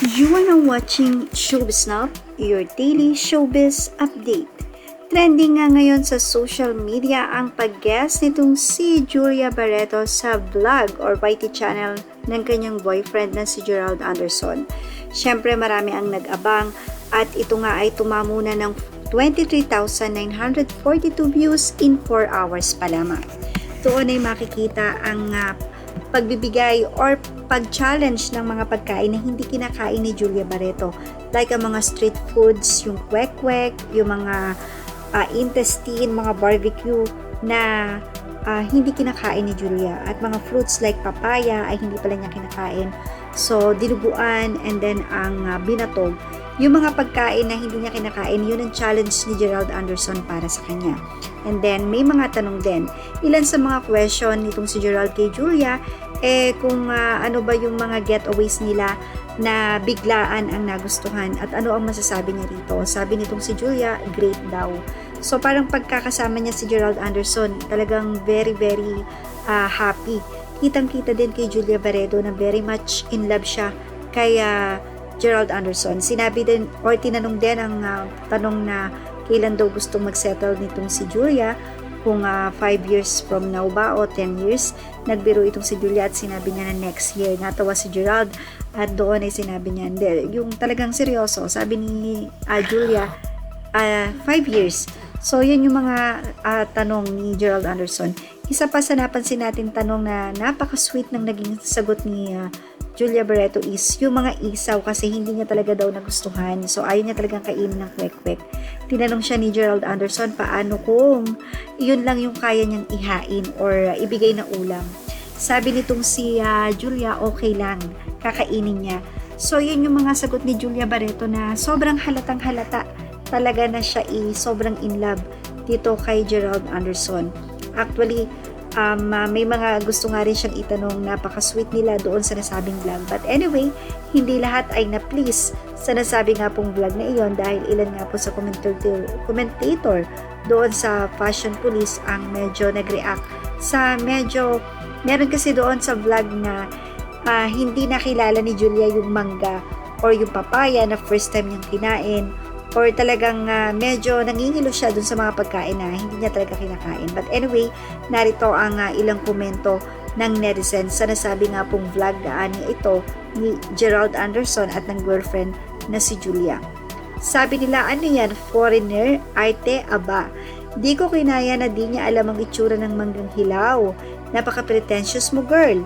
You are now watching Showbiz Now, your daily showbiz update. Trending nga ngayon sa social media ang pag-guest nitong si Julia Barreto sa vlog or YT channel ng kanyang boyfriend na si Gerald Anderson. Siyempre marami ang nag-abang at ito nga ay tumamo na ng 23,942 views in 4 hours pa lamang. Doon ay makikita ang pagbibigay or pag-challenge ng mga pagkain na hindi kinakain ni Julia Barreto. Like ang mga street foods, yung kwek-kwek, yung mga intestine, mga barbecue na hindi kinakain ni Julia. At mga fruits like papaya ay hindi pala niya kinakain. So, dinuguan and then ang binatog. Yung mga pagkain na hindi niya kinakain, yun ang challenge ni Gerald Anderson para sa kanya. And then, may mga tanong din. Ilan sa mga question nitong si Gerald kay Julia, kung ano ba yung mga getaways nila na biglaan ang nagustuhan at ano ang masasabi niya rito. Sabi nitong si Julia, great daw. So, parang pagkakasama niya si Gerald Anderson, talagang very, very happy. Kitang-kita din kay Julia Barreto na very much in love siya kay Gerald Anderson. Sinabi din or tinanong din ang tanong na kailan daw gustong mag-settle nitong si Julia, kung 5 years from now ba o 10 years. Nagbiro itong si Julia at sinabi niya na next year. Natawa si Gerald at doon ay sinabi niya, yung talagang seryoso, sabi ni Julia, 5 years. So, yun yung mga tanong ni Gerald Anderson. Isa pa sa napansin natin tanong na napaka-sweet ng naging sagot ni Julia Barreto is yung mga isaw kasi hindi niya talaga daw nagustuhan. So, ayaw niya talagang kainin ng kwek-kwek. Tinanong siya ni Gerald Anderson, paano kung yun lang yung kaya niyang ihain or ibigay na ulam. Sabi nitong si Julia, okay lang, kakainin niya. So, yun yung mga sagot ni Julia Barreto na sobrang halatang halata. Talaga na siya sobrang in love dito kay Gerald Anderson. Actually, may mga gusto nga rin siyang itanong, napaka-sweet nila doon sa nasabing vlog. But anyway, hindi lahat ay na-please sa nasabi nga pong vlog na iyon dahil ilan nga po sa commentator doon sa Fashion Police ang medyo nag-react sa medyo, meron kasi doon sa vlog na hindi nakilala ni Julia yung mangga or yung papaya na first time niyang kinain, or talagang medyo nangingilo siya dun sa mga pagkain na hindi niya talaga kinakain. But anyway, narito ang ilang komento ng netizens sa nasabi nga pong vlog na ito ni Gerald Anderson at ng girlfriend na si Julia. Sabi nila, ano yan, foreigner, arte, aba. Di ko kinaya na di niya alam ang itsura ng manggang hilaw. Napaka-pretentious mo, girl.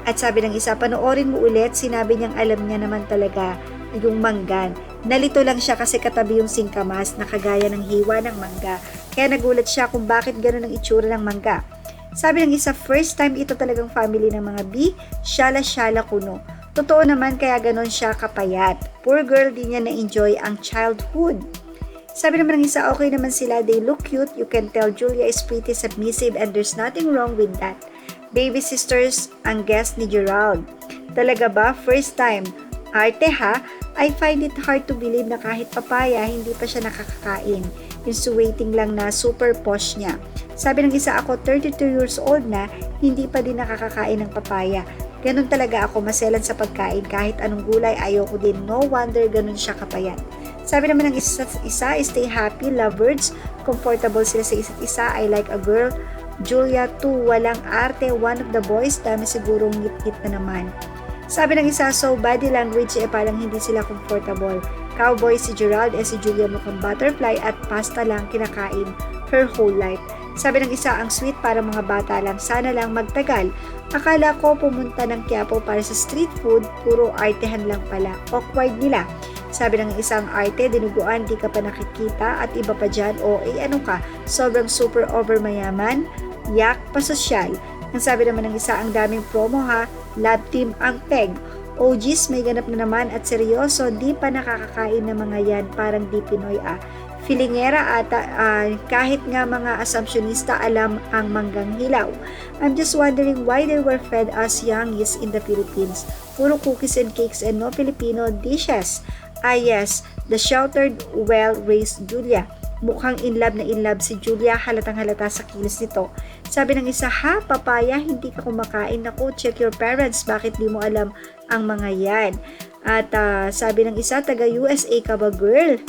At sabi ng isa, panoorin mo ulit, sinabi niyang alam niya naman talaga yung manggan. Nalito lang siya kasi katabi yung singkamas na kagaya ng hiwa ng mangga. Kaya nagulat siya kung bakit gano'n ang itsura ng mangga. Sabi ng isa, first time ito talagang family ng mga B, syala-syala kuno. Totoo naman kaya gano'n siya kapayat. Poor girl, di niya na-enjoy ang childhood. Sabi naman ng isa, okay naman sila, they look cute, you can tell Julia is pretty submissive and there's nothing wrong with that. Baby sisters ang guest ni Gerald. Talaga ba? First time. Arte ha? I find it hard to believe na kahit papaya, hindi pa siya nakakakain. Insinuating lang na super posh niya. Sabi ng isa, ako 32 years old na, hindi pa din nakakakain ng papaya. Ganun talaga ako, maselan sa pagkain. Kahit anong gulay, ayoko din. No wonder ganun siya kapayat. Sabi naman ng isa, stay happy, love birds. Comfortable sila sa isa't isa. I like a girl. Julia 2, walang arte. One of the boys, dami sigurong ngit-ngit na naman. Sabi ng isa, so body language parang hindi sila comfortable. Cowboy si Gerald si Julia mukhang butterfly at pasta lang kinakain her whole life. Sabi ng isa, ang sweet para mga bata lang, sana lang magtagal. Akala ko pumunta ng Quiapo para sa street food, puro artehan lang pala. Awkward nila. Sabi ng isang arte, dinuguan, di ka pa nakikita at iba pa dyan, o ano ka, sobrang super over mayaman, yak, pasosyal. Ang sabi naman ng isa, ang daming promo ha, lab team ang peg. OGs, may ganap na naman at seryoso, di pa nakakakain ng mga yan, parang di Pinoy Filingera ata, kahit nga mga assumptionista alam ang manggang hilaw. I'm just wondering why they were fed as youngies in the Philippines. Puro cookies and cakes and no Filipino dishes. Yes, the sheltered, well-raised Julia. Mukhang in love si Julia, halatang halata sa kilos nito. Sabi ng isa, ha, papaya, hindi ka kumakain. Naku, check your parents, bakit di mo alam ang mga yan? At sabi ng isa, taga USA ka ba girl?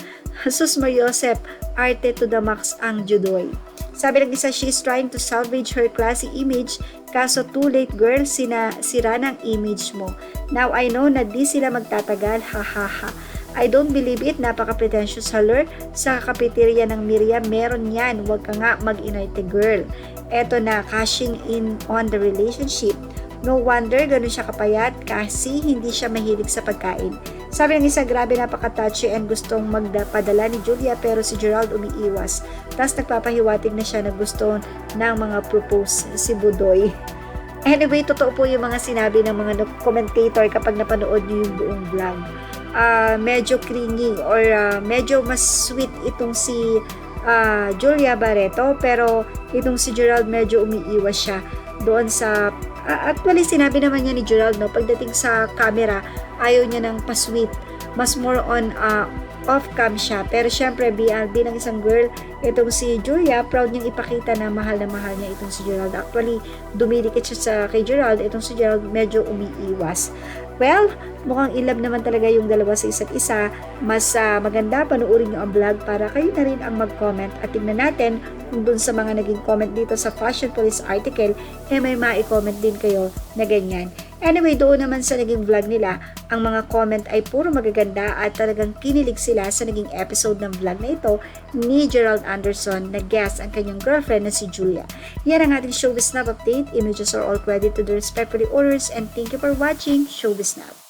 Sus Mariosep, arte to the max ang judoy. Sabi ng isa, she's trying to salvage her classy image, kaso too late girl, sira ng image mo. Now I know na di sila magtatagal, hahaha. I don't believe it, napaka-pretentious haler. Sa cafeteria ng Miriam, meron yan, wag ka nga mag-inarte girl. Eto na, cashing in on the relationship. No wonder ganun siya kapayat kasi hindi siya mahilig sa pagkain. Sabi ng isa, grabe napaka-touchy and gustong magpadala ni Julia pero si Gerald umiiwas. Tapos nagpapahiwatig na siya na gusto ng mga propose si Budoy. Anyway, totoo po yung mga sinabi ng mga commentator kapag napanood niyo yung buong vlog. Medyo clingy or medyo mas sweet itong si Julia Barreto, pero itong si Gerald medyo umiiwas siya doon sa actually sinabi naman niya ni Gerald, no, pagdating sa camera ayaw niya ng pa-sweet, mas more on off-cam siya, pero syempre bilang isang girl, itong si Julia proud niyang ipakita na mahal niya itong si Gerald. Actually dumidikit siya kay Gerald, itong si Gerald medyo umiiwas. Well, mukhang ilab naman talaga yung dalawa sa isa't isa. Mas maganda panoorin nyo ang vlog para kayo na rin ang mag-comment at tingnan natin kung dun sa mga naging comment dito sa Fashion Police article, may ma-comment din kayo na ganyan. Anyway, doon naman sa naging vlog nila, ang mga comment ay puro magaganda at talagang kinilig sila sa naging episode ng vlog na ito ni Gerald Anderson na guest ang kanyang girlfriend na si Julia. Yan ang ating Showbiz Snap update. Images are all credited to the respectfully owners and thank you for watching Showbiz Snap.